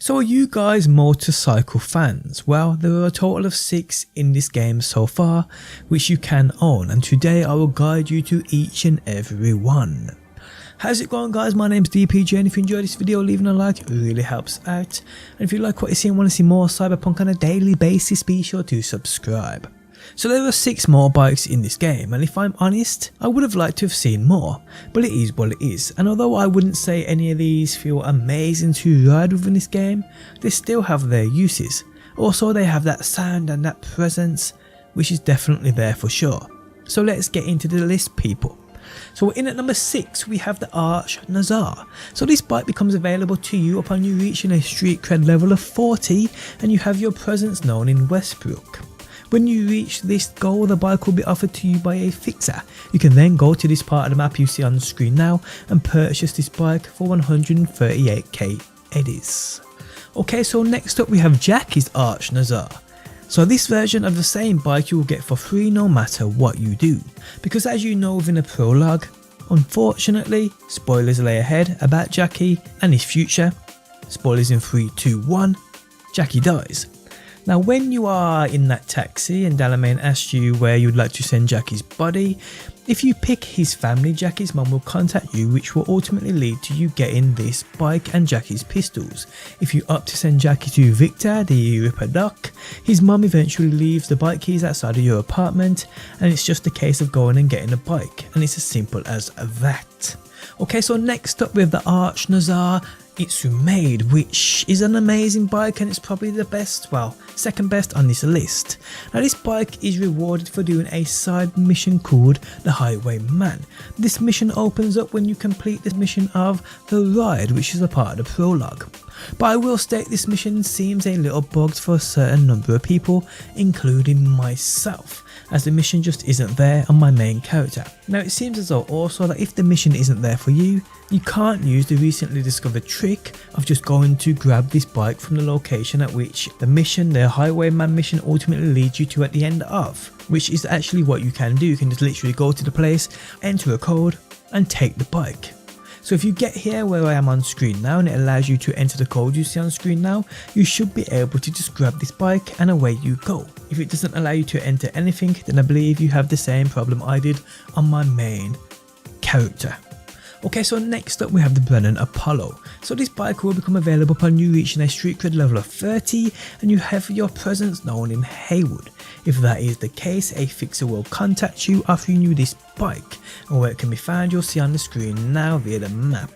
So are you guys motorcycle fans? Well, there are a total of 6 in this game so far which you can own, and today I will guide you to each and every one. How's it going, guys? My name's DPJ, and if you enjoyed this video, leaving a like really helps out, and if you like what you see and want to see more Cyberpunk on a daily basis, be sure to subscribe. So there are 6 motorbikes in this game, and if I'm honest, I would have liked to have seen more, but it is what it is. And although I wouldn't say any of these feel amazing to ride within this game, they still have their uses. Also, they have that sound and that presence, which is definitely there for sure. So let's get into the list, people. So in at number 6 we have the Arch Nazar. So this bike becomes available to you upon you reaching a street cred level of 40 and you have your presence known in Westbrook. When you reach this goal, the bike will be offered to you by a fixer. You can then go to this part of the map you see on the screen now and purchase this bike for 138k eddies. Okay, so next up we have Jackie's Arch Nazar. So this version of the same bike you will get for free no matter what you do, because as you know within the prologue, unfortunately, spoilers lay ahead about Jackie and his future. Spoilers in 3, 2, 1, Jackie dies. Now when you are in that taxi and Delamain asks you where you would like to send Jackie's body, if you pick his family, Jackie's mum will contact you, which will ultimately lead to you getting this bike and Jackie's pistols. If you opt to send Jackie to Victor, the Ripper Doc, his mum eventually leaves the bike keys outside of your apartment, and it's just a case of going and getting a bike, and it's as simple as that. Okay, so next up we have the Arch Nazar Itsumade, which is an amazing bike, and it's probably the best, well, second best on this list. Now this bike is rewarded for doing a side mission called the Highwayman. This mission opens up when you complete the mission of the ride, which is a part of the prologue. But I will state this mission seems a little bugged for a certain number of people, including myself, as the mission just isn't there on my main character. Now it seems as though also that if the mission isn't there for you, you can't use the recently discovered trick of just going to grab this bike from the location at which the mission, the Highwayman mission, ultimately leads you to at the end of, which is actually what you can do. You can just literally go to the place, enter a code and take the bike. So if you get here where I am on screen now and it allows you to enter the code you see on screen now, you should be able to just grab this bike and away you go. If it doesn't allow you to enter anything, then I believe you have the same problem I did on my main character. Okay, so next up we have the Brennan Apollo. So this bike will become available upon you reaching a street cred level of 30 and you have your presence known in Haywood. If that is the case, a fixer will contact you offering you this bike, and where it can be found you'll see on the screen now via the map.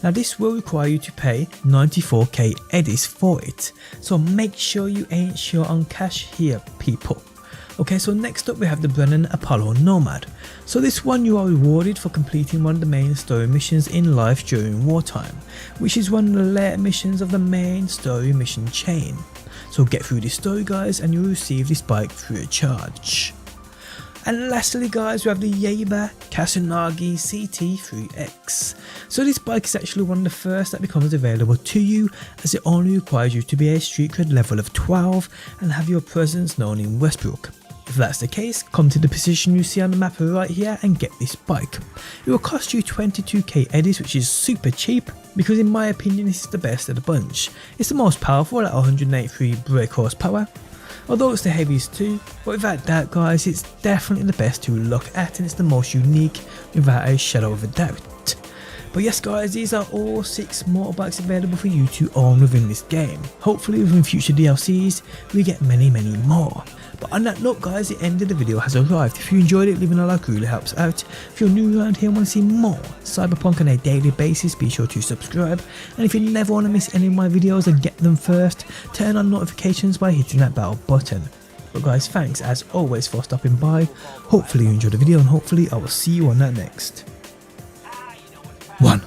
Now this will require you to pay 94k eddies for it, so make sure you ain't short on cash here, people. Okay, so next up we have the Brennan Apollo Nomad. So this one you are rewarded for completing one of the main story missions in life during wartime, which is one of the later missions of the main story mission chain. So get through this story, guys, and you'll receive this bike free of charge. And lastly, guys, we have the Yaeber Kasunagi CT3X. So this bike is actually one of the first that becomes available to you, as it only requires you to be a street cred level of 12 and have your presence known in Westbrook. If that's the case, come to the position you see on the map right here and get this bike. It will cost you 22k eddies, which is super cheap, because in my opinion this is the best of the bunch. It's the most powerful at 183 brake horsepower, although it's the heaviest too, but without doubt, guys, it's definitely the best to look at and it's the most unique without a shadow of a doubt. But yes, guys, these are all 6 motorbikes available for you to own within this game. Hopefully within future DLCs we get many more. But on that note, guys, the end of the video has arrived. If you enjoyed it, leaving a like really helps out. If you're new around here and want to see more Cyberpunk on a daily basis, be sure to subscribe. And if you never want to miss any of my videos and get them first, turn on notifications by hitting that bell button. But guys, thanks as always for stopping by. Hopefully you enjoyed the video, and hopefully I will see you on that next one.